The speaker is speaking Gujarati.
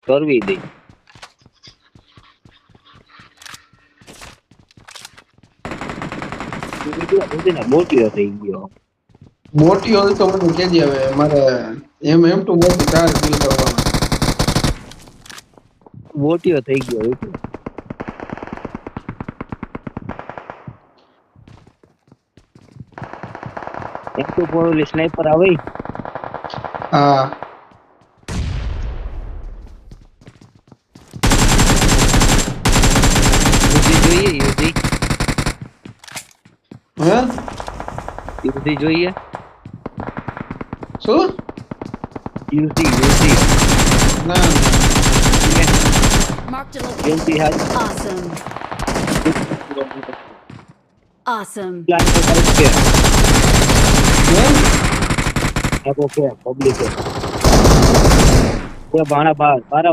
કરવી દઈ મોટી થઈ ગયો મોટી હોય તો મને કેજે હવે મારે એમ તો મોટી 4 કિલ કરવાના મોટીઓ થઈ ગયો એટલે એક તો પોલી સ્નાઈપર આવે હા યુઝી હે જોઈએ શું યુઝી ના Marked a યુઝી location. હાલ Awesome. Awesome. પ્લાન તો કરે છે હે આપો કે પબ્લિક છે ભાણા બાર